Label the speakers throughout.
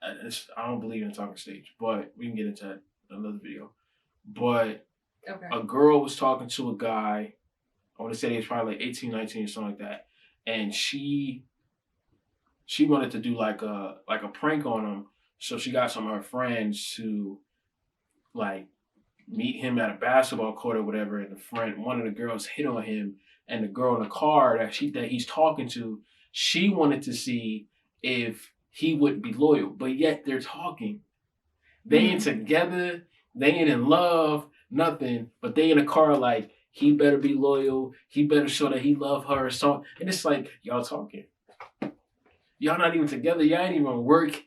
Speaker 1: I don't believe in talking stage, but we can get into that in another video. But a girl was talking to a guy. I want to say he was probably like 18, 19 or something like that, and she wanted to do like a prank on him. So she got some of her friends to like meet him at a basketball court or whatever, and one of the girls hit on him, and the girl in the car that he's talking to, she wanted to see if he would be loyal, but yet they're talking. They ain't together, they ain't in love, nothing, but they in a car like, he better be loyal, he better show that he love her or something. And it's like, y'all talking. Y'all not even together, y'all ain't even work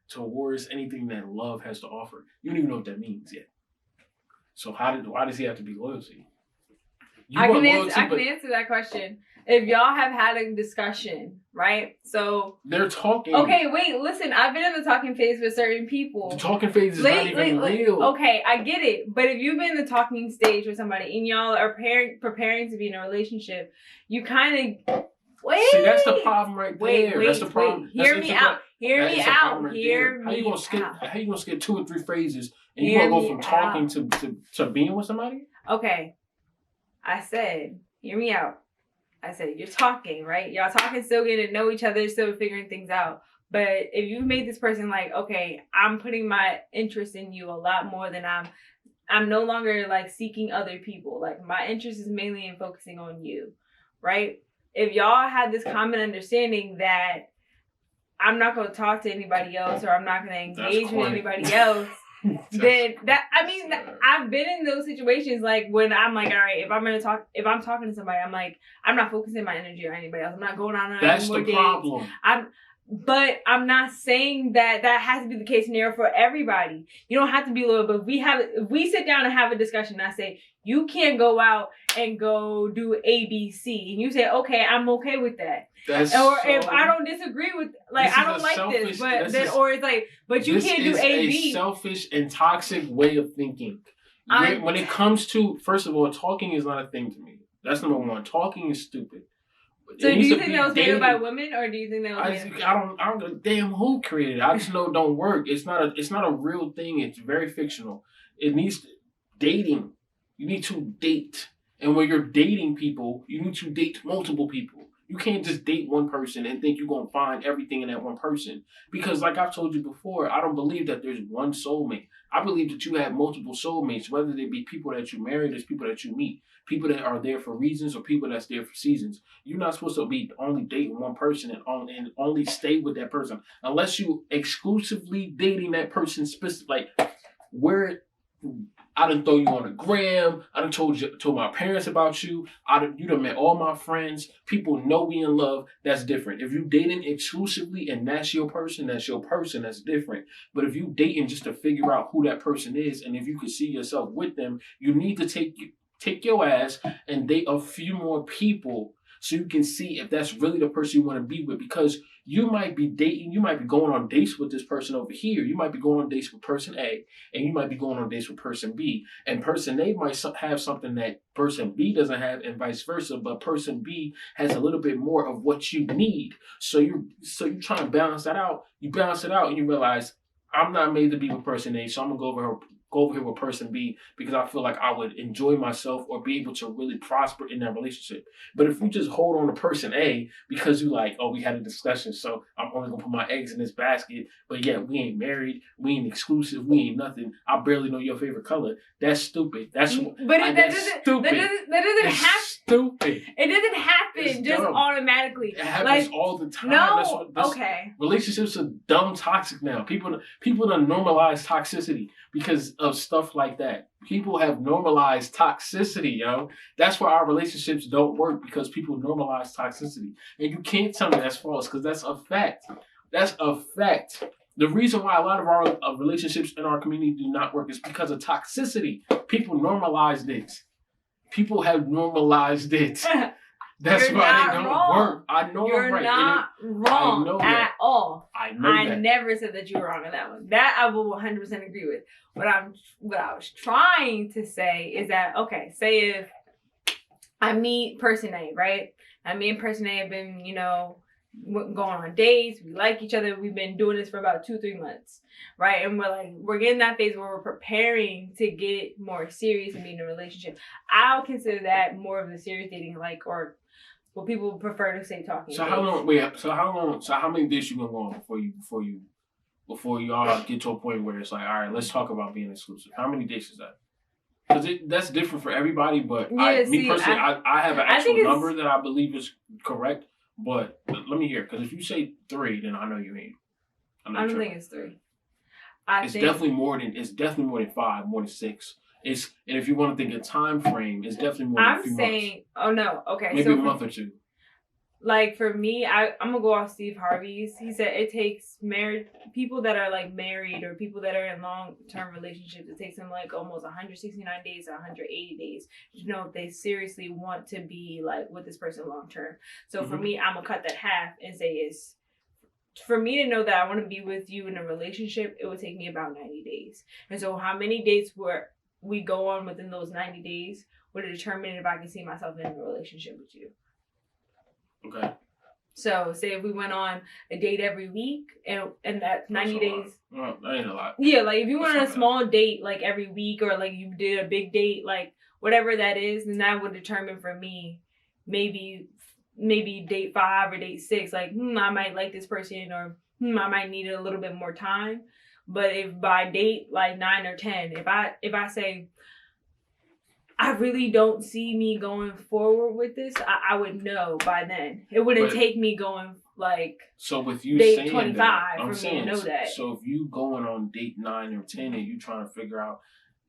Speaker 1: towards anything that love has to offer. You don't even know what that means yet. So why does he have to be loyal to you?
Speaker 2: I can answer that question. If y'all have had a discussion, right? So
Speaker 1: they're talking.
Speaker 2: Okay, wait, listen. I've been in the talking phase with certain people.
Speaker 1: The talking phase is not even real.
Speaker 2: Okay, I get it. But if you've been in the talking stage with somebody and y'all are preparing to be in a relationship, you kind of wait.
Speaker 1: See, that's the problem right there.
Speaker 2: Wait,
Speaker 1: that's the problem.
Speaker 2: Hear me out. Hear me out.
Speaker 1: How you gonna skip 2 or 3 phrases and you gonna go from talking to being with somebody?
Speaker 2: Okay, I said, hear me out. I said, you're talking, right? Y'all talking, still getting to know each other, still figuring things out. But if you've made this person like, okay, I'm putting my interest in you a lot more than I'm no longer like seeking other people. Like my interest is mainly in focusing on you, right? If y'all had this common understanding that I'm not going to talk to anybody else or I'm not going to engage with anybody else, then I've been in those situations like when I'm like, all right, if I'm talking to somebody, I'm like, I'm not focusing my energy on anybody else. I'm not going on any more dates. Problem. But I'm not saying that has to be the case scenario for everybody. You don't have to be loyal, but if we sit down and have a discussion and I say, you can't go out and go do A, B, C. And you say, okay, I'm okay with that. If I don't disagree with, like, I don't like this, but then, or it's like, but you can't do A, B.
Speaker 1: This is a selfish and toxic way of thinking. When it comes to, first of all, talking is not a thing to me. That's number one. Talking is stupid.
Speaker 2: So do you think that was created by women, or do you think that was
Speaker 1: I don't know damn who created it. I just know it don't work. It's not a real thing. It's very fictional. It needs dating. You need to date. And when you're dating people, you need to date multiple people. You can't just date one person and think you're going to find everything in that one person. Because like I've told you before, I don't believe that there's one soulmate. I believe that you have multiple soulmates, whether they be people that you marry, there's people that you meet, people that are there for reasons or people that's there for seasons. You're not supposed to be only dating one person and only stay with that person. Unless you exclusively dating that person specifically. Like, where I done throw you on the gram. I done told my parents about you. You done met all my friends. People know we in love. That's different. If you dating exclusively and that's your person, that's different. But if you dating just to figure out who that person is and if you can see yourself with them, you need to take your ass and date a few more people so you can see if that's really the person you want to be with, because you might be going on dates with this person over here. You might be going on dates with person A, and you might be going on dates with person B. And person A might have something that person B doesn't have, and vice versa. But person B has a little bit more of what you need. So you trying to balance that out. You balance it out, and you realize I'm not made to be with person A, so I'm gonna go over here with person B because I feel like I would enjoy myself or be able to really prosper in that relationship. But if you just hold on to person A because you like, oh, we had a discussion, so I'm only gonna put my eggs in this basket, but yeah, we ain't married, we ain't exclusive, we ain't nothing. I barely know your favorite color. That's stupid. That doesn't happen. Stupid.
Speaker 2: It doesn't happen just automatically.
Speaker 1: It happens all the time.
Speaker 2: No. Okay.
Speaker 1: Relationships are dumb toxic now. People done normalize toxicity because of stuff like that. People have normalized toxicity, yo. That's why our relationships don't work, because people normalize toxicity. And you can't tell me that's false, because that's a fact. That's a fact. The reason why a lot of our relationships in our community do not work is because of toxicity. People normalized it. People have normalized it. That's why they don't work. I know I'm right.
Speaker 2: You're not wrong at all. I never said that you were wrong on that one. That I will 100% agree with. What I was trying to say is that, okay, say if I meet person A, right? Me and person A have been, going on dates, we like each other, we've been doing this for about 2-3 months, right? And we're getting that phase where we're preparing to get more serious and be in a relationship. I'll consider that more of the serious dating, like, or what people prefer to say talking.
Speaker 1: So how long? Wait. So how many days you gonna go on before you all get to a point where it's like, all right, let's talk about being exclusive? How many days is that? Because that's different for everybody. But I have an actual number that I believe is correct. But let me hear, because if you say 3, then I know you ain't.
Speaker 2: I don't think it's 3.
Speaker 1: It's definitely more than 5, more than 6. And if you want to think a time frame, it's definitely more than a few months.
Speaker 2: Oh no, okay.
Speaker 1: Maybe a month or 2.
Speaker 2: Like for me, I'm gonna go off Steve Harvey's. He said it takes people that are like married or people that are in long-term relationships. It takes them like almost 169 days to 180 days to know if they seriously want to be like with this person long-term. So for me, I'm gonna cut that half and say for me to know that I want to be with you in a relationship, it would take me about 90 days. And so how many dates we go on within those 90 days would determine if I can see myself in a relationship with you.
Speaker 1: Okay.
Speaker 2: So, say if we went on a date every week, and that 90 days.
Speaker 1: Well, that ain't a lot.
Speaker 2: Yeah, like if you went on a small date like every week, or like you did a big date, like whatever that is, then that would determine for me maybe date 5 or date 6. Like, I might like this person, or I might need a little bit more time. But if by date like 9 or 10, if I say, I really don't see me going forward with this, I would know by then. It wouldn't take me going like
Speaker 1: so with you
Speaker 2: date
Speaker 1: saying
Speaker 2: 25
Speaker 1: that,
Speaker 2: for me to know that.
Speaker 1: So if you going on date 9 or 10 and you trying to figure out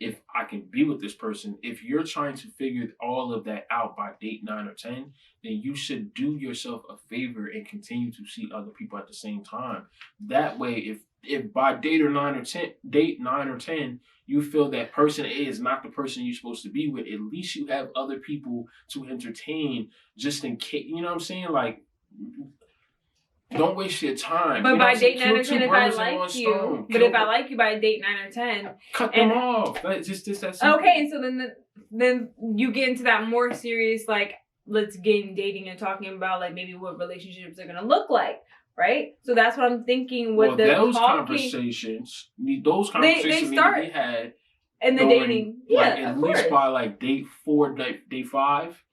Speaker 1: if I can be with this person, if you're trying to figure all of that out by date 9 or 10, then you should do yourself a favor and continue to see other people at the same time. That way, if by date 9 or 10, you feel that person A is not the person you're supposed to be with, at least you have other people to entertain just in case. You know what I'm saying? Like, don't waste your time.
Speaker 2: But by date 9 or 10, if I like you, if I like you by date 9 or 10,
Speaker 1: cut them off. Just that simple.
Speaker 2: Okay, and so then you get into that more serious, like, let's get in dating and talking about like maybe what relationships are gonna look like. Right, so that's what I'm thinking with those
Speaker 1: conversations. Those conversations need to be had
Speaker 2: in the dating,
Speaker 1: at least by like date 4, date 5.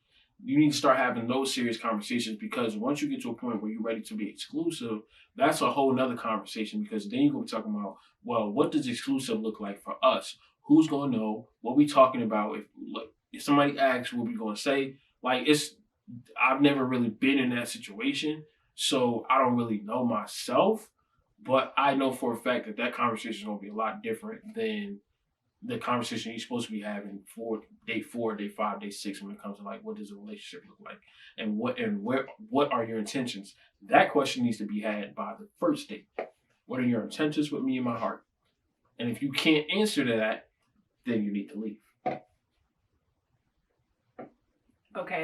Speaker 1: You need to start having those serious conversations, because once you get to a point where you're ready to be exclusive, that's a whole nother conversation. Because then you're gonna be talking about, well, what does exclusive look like for us? Who's gonna know what we talking about? If somebody asks, what we gonna say? Like, I've never really been in that situation. So I don't really know myself, but I know for a fact that conversation is going to be a lot different than the conversation you're supposed to be having for date 4, date 5, date 6, when it comes to like, what does a relationship look like, and what are your intentions? That question needs to be had by the first date. What are your intentions with me in my heart? And if you can't answer that, then you need to leave.
Speaker 2: Okay.